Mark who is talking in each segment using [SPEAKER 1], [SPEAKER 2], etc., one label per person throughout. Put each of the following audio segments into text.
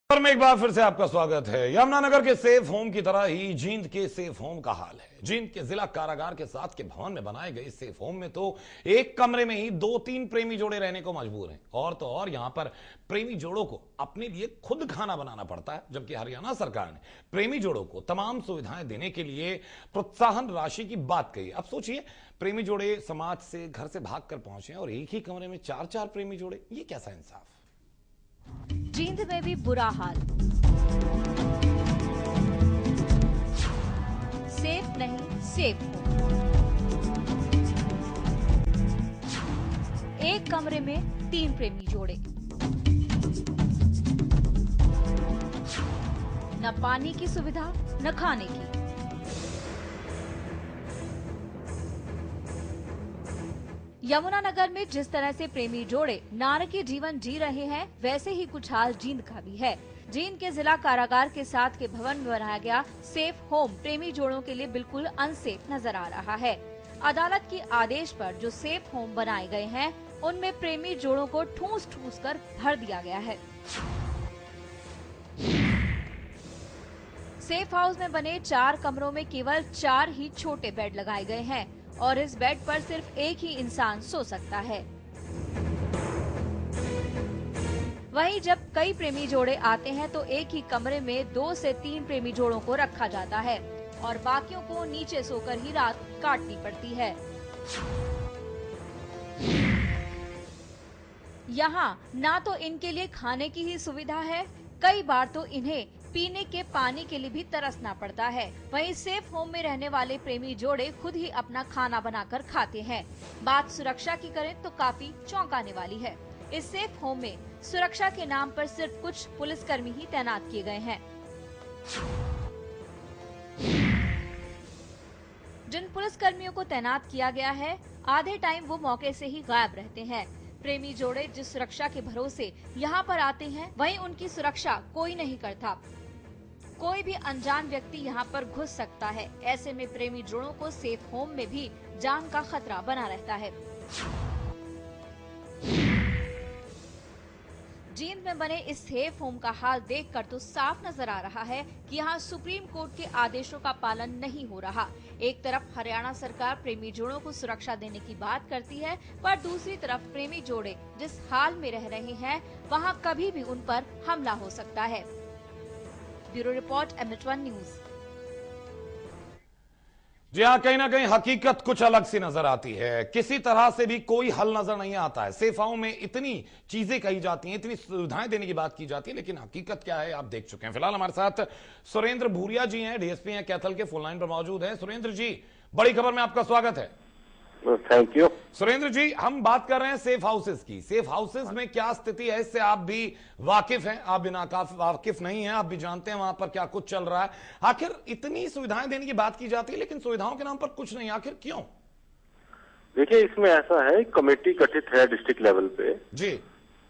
[SPEAKER 1] और में एक बार फिर से आपका स्वागत है। यमुनानगर के सेफ होम की तरह ही जींद के सेफ होम का हाल है। जींद के जिला कारागार के साथ के भवन में बनाए गए सेफ होम में तो एक कमरे में ही 2-3 प्रेमी जोड़े रहने को मजबूर हैं। और तो और यहां पर प्रेमी जोड़ों को अपने लिए खुद खाना बनाना पड़ता है, जबकि हरियाणा सरकार ने प्रेमी जोड़ों को तमाम सुविधाएं देने के लिए प्रोत्साहन राशि की बात कही। अब सोचिए, प्रेमी जोड़े समाज से घर से भाग कर पहुंचे और एक ही कमरे में 4-4 प्रेमी जोड़े, ये कैसा इंसाफ।
[SPEAKER 2] जींद में भी बुरा हाल। सेफ नहीं सेफ हो। एक कमरे में 3 प्रेमी जोड़े, न पानी की सुविधा न खाने की। यमुनानगर में जिस तरह से प्रेमी जोड़े नारकीय जीवन जी रहे हैं, वैसे ही कुछ हाल जींद का भी है। जींद के जिला कारागार के साथ के भवन में बनाया गया सेफ होम प्रेमी जोड़ों के लिए बिल्कुल अनसेफ नजर आ रहा है। अदालत के आदेश पर जो सेफ होम बनाए गए हैं, उनमें प्रेमी जोड़ों को ठूस ठूस कर भर दिया गया है। सेफ हाउस में बने 4 कमरों में केवल 4 ही छोटे बेड लगाए गए हैं और इस बेड पर सिर्फ एक ही इंसान सो सकता है। वहीं जब कई प्रेमी जोड़े आते हैं तो एक ही कमरे में 2 से 3 प्रेमी जोड़ों को रखा जाता है और बाकियों को नीचे सोकर ही रात काटनी पड़ती है। यहाँ ना तो इनके लिए खाने की ही सुविधा है, कई बार तो इन्हें पीने के पानी के लिए भी तरसना पड़ता है। वहीं सेफ होम में रहने वाले प्रेमी जोड़े खुद ही अपना खाना बनाकर खाते हैं। बात सुरक्षा की करें तो काफी चौंकाने वाली है। इस सेफ होम में सुरक्षा के नाम पर सिर्फ कुछ पुलिसकर्मी ही तैनात किए गए हैं। जिन पुलिसकर्मियों को तैनात किया गया है, आधे टाइम वो मौके से ही गायब रहते हैं। प्रेमी जोड़े जिस सुरक्षा के भरोसे यहाँ पर आते हैं, वहीं उनकी सुरक्षा कोई नहीं करता। कोई भी अनजान व्यक्ति यहाँ पर घुस सकता है। ऐसे में प्रेमी जोड़ों को सेफ होम में भी जान का खतरा बना रहता है। जींद में बने इस सेफ होम का हाल देखकर तो साफ नजर आ रहा है कि यहाँ सुप्रीम कोर्ट के आदेशों का पालन नहीं हो रहा। एक तरफ हरियाणा सरकार प्रेमी जोड़ों को सुरक्षा देने की बात करती है, पर दूसरी तरफ प्रेमी जोड़े जिस हाल में रह रहे हैं, वहाँ कभी भी उन पर हमला हो सकता है। Bureau report, M-1 news.
[SPEAKER 1] जी हाँ, कहीं ना कहीं हकीकत कुछ अलग सी नजर आती है। किसी तरह से भी कोई हल नजर नहीं आता है। सेफ हाउस में इतनी चीजें कही जाती हैं, इतनी सुविधाएं देने की बात की जाती है, लेकिन हकीकत क्या है आप देख चुके हैं। फिलहाल हमारे साथ सुरेंद्र भूरिया जी हैं, डीएसपी हैं कैथल के, फोन लाइन पर मौजूद हैं। सुरेंद्र जी, बड़ी खबर में आपका स्वागत है।
[SPEAKER 3] Thank you.
[SPEAKER 1] सुरेंद्र जी, हम बात कर रहे हैं सेफ हाउसेस की। सेफ हाउसेस में क्या स्थिति है, इससे आप भी वाकिफ हैं, आप बिना वाकिफ नहीं हैं, आप भी जानते हैं वहां पर क्या कुछ चल रहा है। आखिर इतनी सुविधाएं देने की बात की जाती है, लेकिन सुविधाओं के नाम पर कुछ नहीं, आखिर क्यों?
[SPEAKER 3] देखिए, इसमें ऐसा है, कमेटी गठित है डिस्ट्रिक्ट लेवल पे
[SPEAKER 1] जी,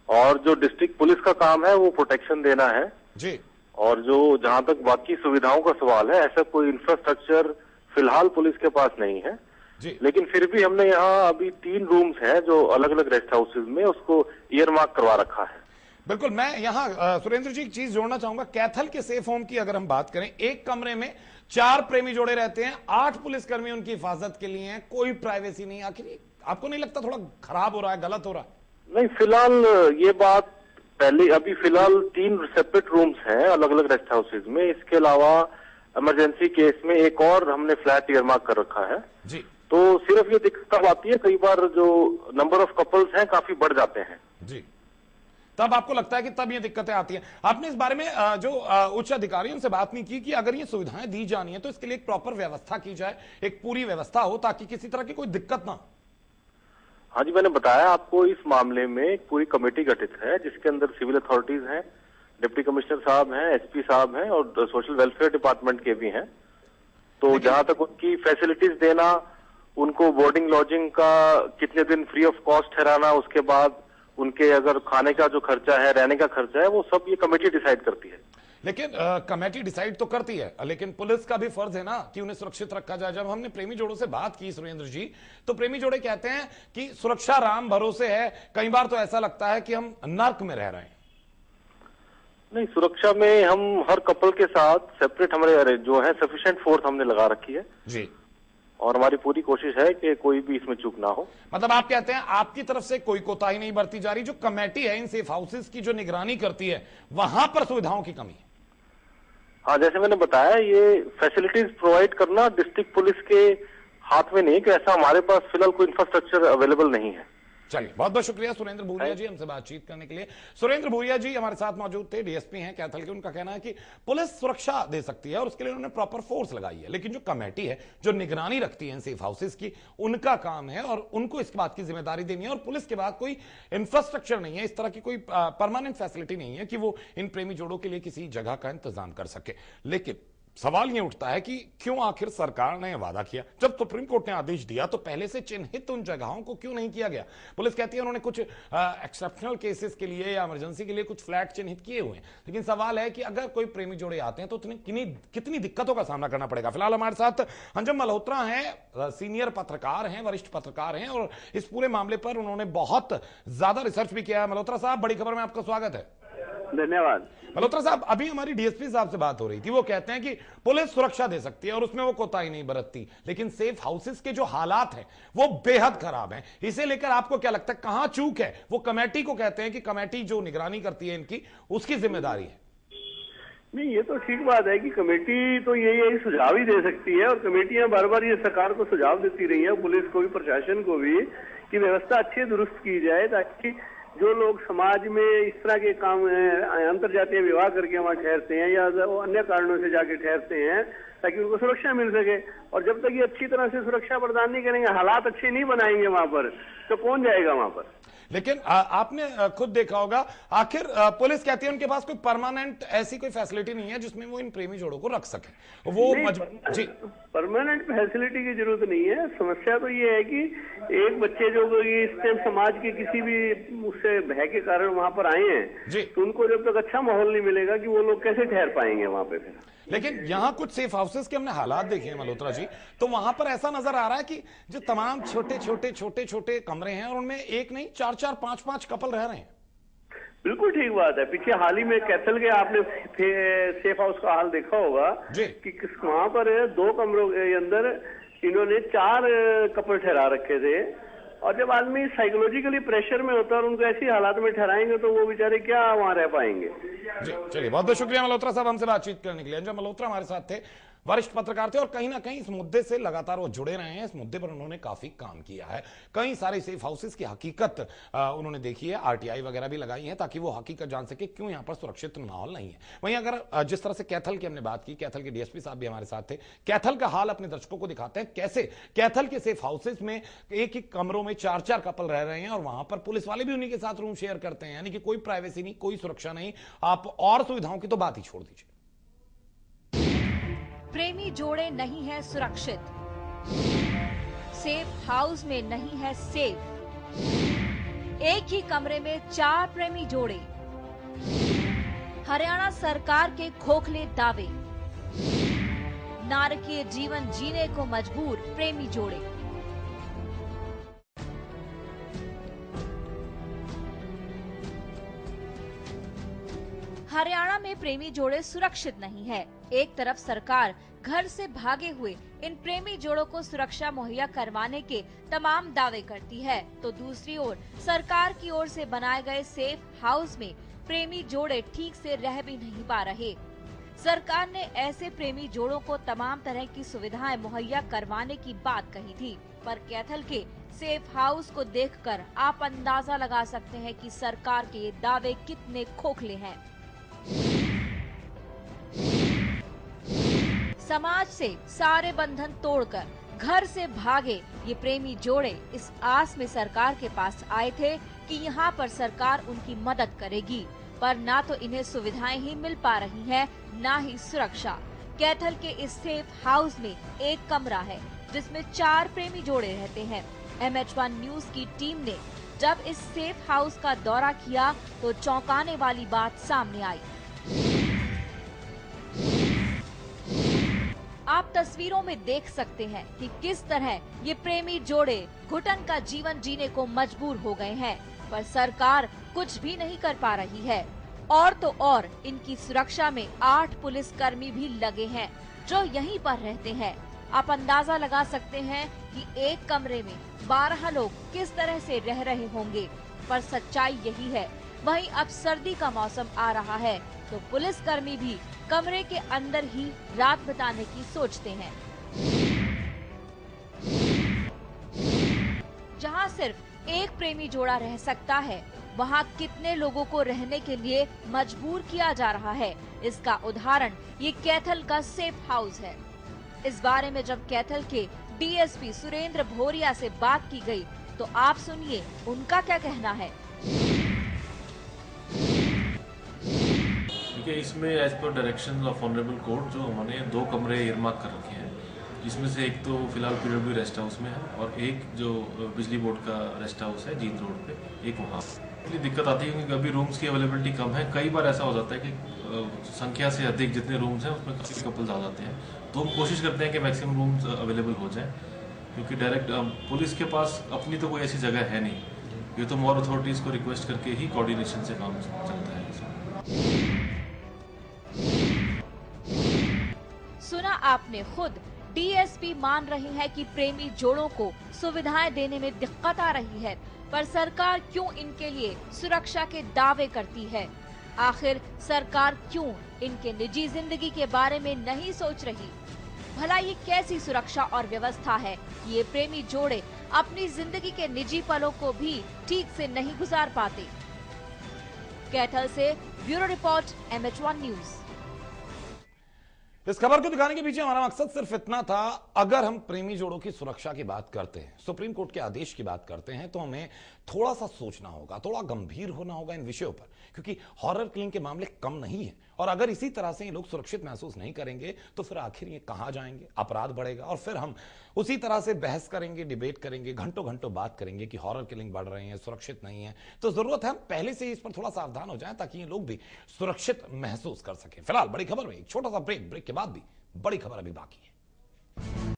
[SPEAKER 3] और जो डिस्ट्रिक्ट पुलिस का काम है वो प्रोटेक्शन देना है
[SPEAKER 1] जी,
[SPEAKER 3] और जो जहां तक बाकी सुविधाओं का सवाल है, ऐसा कोई इंफ्रास्ट्रक्चर फिलहाल पुलिस के पास नहीं है
[SPEAKER 1] जी।
[SPEAKER 3] लेकिन फिर भी हमने यहाँ अभी 3 रूम्स हैं जो अलग अलग रेस्ट हाउसेज में, उसको ईयर मार्क करवा रखा है।
[SPEAKER 1] बिल्कुल। मैं यहाँ सुरेंद्र जी एक चीज जोड़ना चाहूंगा। कैथल के सेफ होम की अगर हम बात करें, एक कमरे में 4 प्रेमी जोड़े रहते हैं, 8 पुलिसकर्मी उनकी हिफाजत के लिए हैं, कोई प्राइवेसी नहीं। आखिर आपको नहीं लगता थोड़ा खराब हो रहा है, गलत हो रहा है?
[SPEAKER 3] नहीं, फिलहाल ये बात पहले, अभी फिलहाल 3 सेपरेट रूम्स हैं अलग अलग रेस्ट हाउसेज में। इसके अलावा इमरजेंसी केस में एक और हमने फ्लैट ईयर मार्क कर रखा है
[SPEAKER 1] जी।
[SPEAKER 3] तो सिर्फ ये दिक्कत आती है, कई बार जो नंबर ऑफ कपल्स हैं काफी बढ़ जाते हैं
[SPEAKER 1] जी। तब आपको लगता है कि तब ये दिक्कतें आती हैं। आपने इस बारे में जो उच्च अधिकारियों से बात नहीं की कि अगर ये सुविधाएं दी जानी है तो इसके लिए एक प्रॉपर व्यवस्था की जाए, एक पूरी व्यवस्था हो ताकि किसी तरह की कोई दिक्कत ना?
[SPEAKER 3] हाँ जी, मैंने बताया आपको, इस मामले में एक पूरी कमेटी गठित है जिसके अंदर सिविल अथॉरिटीज हैं, डिप्टी कमिश्नर साहब हैं, एसपी साहब हैं और सोशल वेलफेयर डिपार्टमेंट के भी हैं। तो जहां तक उनकी फैसिलिटीज देना, उनको बोर्डिंग लॉजिंग का कितने दिन फ्री ऑफ कॉस्ट ठहराना, उसके बाद उनके अगर खाने का जो खर्चा है, रहने का खर्चा है, वो सब ये कमेटी डिसाइड करती है।
[SPEAKER 1] लेकिन कमेटी डिसाइड तो करती है, लेकिन पुलिस का भी फर्ज है ना कि उन्हें सुरक्षित रखा जाए। जब हमने प्रेमी जोड़ों से बात की सुरेंद्र जी, तो प्रेमी जोड़े कहते हैं कि सुरक्षा राम भरोसे है, कई बार तो ऐसा लगता है कि हम नर्क में रह रहे हैं।
[SPEAKER 3] नहीं, सुरक्षा में हम हर कपल के साथ सेपरेट हमारे जो है सफिशिएंट फोर्स हमने लगा रखी है
[SPEAKER 1] जी।
[SPEAKER 3] और हमारी पूरी कोशिश है कि कोई भी इसमें चूक ना हो।
[SPEAKER 1] मतलब आप कहते हैं आपकी तरफ से कोई कोताही नहीं बरती जा रही, जो कमेटी है इन सेफ हाउसेस की जो निगरानी करती है वहां पर सुविधाओं की कमी है।
[SPEAKER 3] हाँ, जैसे मैंने बताया, ये फैसिलिटीज प्रोवाइड करना डिस्ट्रिक्ट पुलिस के हाथ में नहीं है, कि ऐसा हमारे पास फिलहाल कोई इंफ्रास्ट्रक्चर अवेलेबल नहीं है।
[SPEAKER 1] चलिए, बहुत बहुत शुक्रिया सुरेंद्र भूरिया जी हमसे बातचीत करने के लिए। सुरेंद्र भूरिया जी हमारे साथ मौजूद थे, डीएसपी हैं कैथल के। उनका कहना है कि पुलिस सुरक्षा दे सकती है और उसके लिए उन्होंने प्रॉपर फोर्स लगाई है, लेकिन जो कमेटी है जो निगरानी रखती है सेफ हाउसेस की, उनका काम है और उनको इस बात की जिम्मेदारी देनी है। और पुलिस के बाद कोई इंफ्रास्ट्रक्चर नहीं है, इस तरह की कोई परमानेंट फैसिलिटी नहीं है कि वो इन प्रेमी जोड़ों के लिए किसी जगह का इंतजाम कर सके। लेकिन सवाल यह उठता है कि क्यों आखिर सरकार ने वादा किया, जब सुप्रीम कोर्ट ने आदेश दिया तो पहले से चिन्हित उन जगहों को क्यों नहीं किया गया। पुलिस कहती है उन्होंने कुछ एक्सेप्शनल केसेस के लिए या इमरजेंसी के लिए कुछ फ्लैट चिन्हित किए हुए हैं, लेकिन सवाल है कि अगर कोई प्रेमी जोड़े आते हैं तो कितनी दिक्कतों का सामना करना पड़ेगा। फिलहाल हमारे साथ अंजुम मल्होत्रा हैं, सीनियर पत्रकार हैं, वरिष्ठ पत्रकार हैं और इस पूरे मामले पर उन्होंने बहुत ज्यादा रिसर्च भी किया है। मल्होत्रा साहब, बड़ी खबर में आपका स्वागत है।
[SPEAKER 4] धन्यवाद।
[SPEAKER 1] मल्होत्रा साहब, अभी हमारी डीएसपी साहब से बात हो रही थी, वो कहते हैं कि पुलिस सुरक्षा दे सकती है और उसमें वो कोताही नहीं बरतती, लेकिन सेफ हाउसेस के जो हालात हैं वो बेहद खराब हैं। इसे लेकर आपको क्या लगता है कहां चूक है? वो कमेटी को कहते हैं कि कमेटी जो निगरानी करती है इनकी, उसकी जिम्मेदारी है।
[SPEAKER 4] नहीं, ये तो ठीक बात है कि कमेटी तो यही सुझाव ही दे सकती है और कमेटियां बार बार ये सरकार को सुझाव देती रही है, पुलिस को भी प्रशासन को भी, कि व्यवस्था अच्छी दुरुस्त की जाए ताकि जो लोग समाज में इस तरह के काम अंतरजातीय विवाह करके वहाँ ठहरते हैं या अन्य कारणों से जाके ठहरते हैं, ताकि उनको सुरक्षा मिल सके। और जब तक ये अच्छी तरह से सुरक्षा प्रदान नहीं करेंगे, हालात अच्छे नहीं बनाएंगे वहां पर, तो कौन जाएगा वहां पर।
[SPEAKER 1] लेकिन आपने खुद देखा होगा, आखिर पुलिस कहती है उनके पास कोई परमानेंट ऐसी कोई फैसिलिटी नहीं है जिसमें वो इन प्रेमी जोड़ों को रख सके। वो जी,
[SPEAKER 4] परमानेंट फैसिलिटी की जरूरत नहीं है। समस्या तो ये है कि एक बच्चे जो इस टाइम समाज के किसी भी उससे भय के कारण वहां पर आए हैं, तो उनको जब तक अच्छा माहौल नहीं मिलेगा कि वो लोग कैसे ठहर पाएंगे वहां पे फिर।
[SPEAKER 1] लेकिन यहां कुछ सेफ हाउसेस के हमने हालात देखे हैं मल्होत्रा जी, तो वहां पर ऐसा नजर आ रहा है कि जो तमाम छोटे कमरे हैं और उनमें एक नहीं 4-4, 5-5 कपल रह रहे हैं।
[SPEAKER 4] बिल्कुल ठीक बात है। पीछे हाल ही में कैथल के आपने सेफ हाउस का हाल देखा होगा कि वहां पर 2 कमरों के अंदर इन्होंने 4 कपल ठहरा रखे थे। और जब आदमी साइकोलॉजिकली प्रेशर में होता है और उनको ऐसी हालात में ठहराएंगे तो वो बेचारे क्या वहां रह पाएंगे।
[SPEAKER 1] जी, चलिए, बहुत बहुत शुक्रिया मल्होत्रा साहब हमसे बातचीत करने के लिए। अंजुम मल्होत्रा हमारे साथ थे, वरिष्ठ पत्रकार थे और कहीं ना कहीं इस मुद्दे से लगातार वो जुड़े रहे हैं। इस मुद्दे पर उन्होंने काफी काम किया है, कई सारे सेफ हाउसेस की हकीकत उन्होंने देखी है, आरटीआई वगैरह भी लगाई है ताकि वो हकीकत जान सके क्यों यहाँ पर सुरक्षित माहौल नहीं है। वहीं अगर जिस तरह से कैथल की हमने बात की, कैथल के डीएसपी साहब भी हमारे साथ थे, कैथल का हाल अपने दर्शकों को दिखाते हैं कैसे कैथल के सेफ हाउसेस में एक कमरों में 4-4 कपल रह रहे हैं और वहां पर पुलिस वाले भी उन्हीं के साथ रूम शेयर करते हैं, यानी कि कोई प्राइवेसी नहीं, कोई सुरक्षा नहीं। आप और सुविधाओं की तो बात ही छोड़ दीजिए।
[SPEAKER 2] प्रेमी जोड़े नहीं है सुरक्षित, सेफ हाउस में नहीं है सेफ, एक ही कमरे में 4 प्रेमी जोड़े, हरियाणा सरकार के खोखले दावे, नारकीय जीवन जीने को मजबूर प्रेमी जोड़े। हरियाणा में प्रेमी जोड़े सुरक्षित नहीं है। एक तरफ सरकार घर से भागे हुए इन प्रेमी जोड़ों को सुरक्षा मुहैया करवाने के तमाम दावे करती है, तो दूसरी ओर सरकार की ओर से बनाए गए सेफ हाउस में प्रेमी जोड़े ठीक से रह भी नहीं पा रहे। सरकार ने ऐसे प्रेमी जोड़ों को तमाम तरह की सुविधाएं मुहैया करवाने की बात कही थी, पर कैथल के सेफ हाउस को देखकर आप अंदाजा लगा सकते हैं कि सरकार के ये दावे कितने खोखले हैं। समाज से सारे बंधन तोड़कर घर से भागे ये प्रेमी जोड़े इस आस में सरकार के पास आए थे कि यहाँ पर सरकार उनकी मदद करेगी, पर ना तो इन्हें सुविधाएं ही मिल पा रही हैं, ना ही सुरक्षा। कैथल के इस सेफ हाउस में एक कमरा है जिसमें 4 प्रेमी जोड़े रहते हैं। MH1 न्यूज की टीम ने जब इस सेफ हाउस का दौरा किया तो चौंकाने वाली बात सामने आई। आप तस्वीरों में देख सकते हैं कि किस तरह ये प्रेमी जोड़े घुटन का जीवन जीने को मजबूर हो गए हैं, पर सरकार कुछ भी नहीं कर पा रही है। और तो और इनकी सुरक्षा में 8 पुलिसकर्मी भी लगे हैं जो यहीं पर रहते हैं। आप अंदाजा लगा सकते हैं कि एक कमरे में 12 लोग किस तरह से रह रहे होंगे, पर सच्चाई यही है। वहीं अब सर्दी का मौसम आ रहा है तो पुलिसकर्मी भी कमरे के अंदर ही रात बिताने की सोचते हैं। जहां सिर्फ एक प्रेमी जोड़ा रह सकता है, वहां कितने लोगों को रहने के लिए मजबूर किया जा रहा है, इसका उदाहरण ये कैथल का सेफ हाउस है। इस बारे में जब कैथल के डीएसपी सुरेंद्र भोरिया से बात की गई तो आप सुनिए उनका क्या कहना है।
[SPEAKER 5] इसमें as per direction of honourable court जो हमने 2 कमरे इयरमार्क कर रखे हैं, जिसमें से एक तो फिलहाल पीडब्ल्यू रेस्ट हाउस में है और एक जो बिजली बोर्ड का रेस्ट हाउस है जींद रोड पे, एक वहाँ। इसलिए दिक्कत आती है क्योंकि अभी रूम्स की अवेलेबिलिटी कम है। कई बार ऐसा हो जाता है कि संख्या से अधिक जितने रूम्स हैं उसमें काफ़ी कपल्स आ जाते हैं, तो हम कोशिश करते हैं कि मैक्सिमम रूम्स अवेलेबल हो जाएँ, क्योंकि डायरेक्ट पुलिस के पास अपनी तो कोई ऐसी जगह है नहीं। ये तो मोर अथॉरिटीज़ को रिक्वेस्ट करके ही कोऑर्डिनेशन से काम चलता है इसमें।
[SPEAKER 2] सुना आपने खुद, डीएसपी मान रहे हैं कि प्रेमी जोड़ों को सुविधाएं देने में दिक्कत आ रही है, पर सरकार क्यों इनके लिए सुरक्षा के दावे करती है? आखिर सरकार क्यों इनके निजी जिंदगी के बारे में नहीं सोच रही? भला ये कैसी सुरक्षा और व्यवस्था है कि ये प्रेमी जोड़े अपनी जिंदगी के निजी पलों को भी ठीक से नहीं गुजार पाते? कैथल से ब्यूरो रिपोर्ट, MH1 न्यूज।
[SPEAKER 1] इस खबर को दिखाने के पीछे हमारा मकसद सिर्फ इतना था, अगर हम प्रेमी जोड़ों की सुरक्षा की बात करते हैं, सुप्रीम कोर्ट के आदेश की बात करते हैं, तो हमें थोड़ा सा सोचना होगा, थोड़ा गंभीर होना होगा इन विषयों पर, क्योंकि हॉरर किलिंग के मामले कम नहीं है। और अगर इसी तरह से ये लोग सुरक्षित महसूस नहीं करेंगे तो फिर आखिर ये कहां जाएंगे? अपराध बढ़ेगा और फिर हम उसी तरह से बहस करेंगे, डिबेट करेंगे, घंटों घंटों बात करेंगे कि हॉरर किलिंग बढ़ रहे हैं, सुरक्षित नहीं है। तो जरूरत है हम पहले से इस पर थोड़ा सावधान हो जाएं ताकि ये लोग भी सुरक्षित महसूस कर सकें। फिलहाल बड़ी खबर में एक छोटा सा ब्रेक के बाद भी बड़ी खबर अभी बाकी है।